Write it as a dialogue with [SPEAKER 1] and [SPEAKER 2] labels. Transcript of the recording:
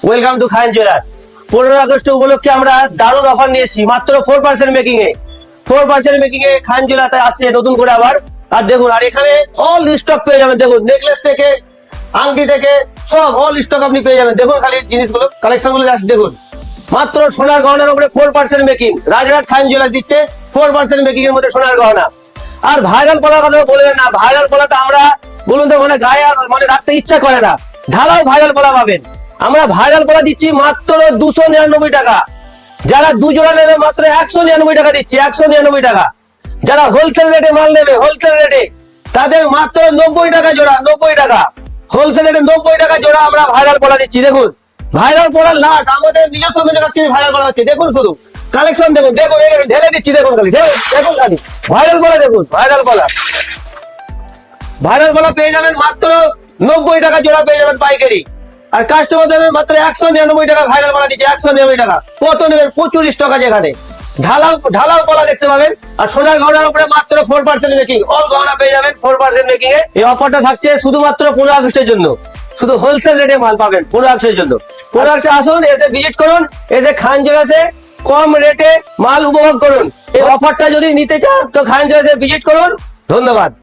[SPEAKER 1] Welcome to Khan jewellers. 15 August উপলক্ষে আমরা দারুণ অফার নিয়ে এসেছি মাত্র 4% মেকিং এ। 4% মেকিং এ খান জুয়েলার্স আসছে নতুন করে আবার। আর দেখুন, আর এখানে অল স্টক পেয়ে যাবেন। দেখুন, নেকলেস থেকে আংটি থেকে সব অল স্টক আপনি পেয়ে যাবেন। দেখুন খালি জিনিসগুলো, কালেকশন গুলো জাস্ট দেখুন। মাত্র সোনার গহনার উপরে 4% মেকিং। রাজঘাট খান জুয়েলার্স দিচ্ছে 4% মেকিং এর মধ্যে সোনার গহনা। আর ভাইরাল পলার কথা বলবেন না, ভাইরাল পলাতে আমরা বলুন তো ওখানে গায়ে আর মানে রাখতে ইচ্ছা করে না, ঢালাও ভাইরাল পলা পাবেন। আমরা ভাইরাল পলা দিচ্ছি মাত্র 299 টাকা। যারা 2 জোড়া নেবে মাত্র 199 টাকা দিচ্ছি, 199 টাকা। যারা হোলসেল রেটে মাল নেবে, হোলসেল রেটে তাদের মাত্র 90 টাকা জোড়া, 90 টাকা হোলসেল রেটে 90 টাকা জোড়া আমরা ভাইরাল পলা দিচ্ছি। দেখুন ভাইরাল পলার লাট আমাদের নিজস্ব ম্যানুফ্যাকচারিং ভাইরাল পলা হচ্ছে। দেখুন শুধু কালেকশন দেখুন, দেখুন ঢেলে দিচ্ছি। দেখুন খালি দেখুন খালি ভাইরাল পলা দেখুন, ভাইরাল পলা। ভাইরাল পলা পেয়ে যাবেন মাত্র 90 টাকা জোড়া পেয়ে যাবেন পাইকারি। আর কাস্টমার দেবেন মাত্র 199 টাকা। ভাইরাল পলা দিচ্ছে 199 টাকা। কত নেবেন? প্রচুর স্টক আছে এখানে। ঢালাও ঢালাও পলা দেখতে পাবেন। আর সোনার গহনার উপরে মাত্র 4% মেকিং। অল গহনা পেয়ে যাবেন 4% মেকিং এ। এই অফারটা থাকছে শুধুমাত্র 15 আগস্টের জন্য। শুধু হোলসেল রেটে মাল পাবেন 15 আগস্টের জন্য। 15 আগস্টে আসুন, এসে ভিজিট করুন, এসে খান জুয়েলার্সে কম রেটে মাল উপভোগ করুন। এই অফারটা যদি নিতে চান তো খান জুয়েলার্সে ভিজিট করুন। ধন্যবাদ।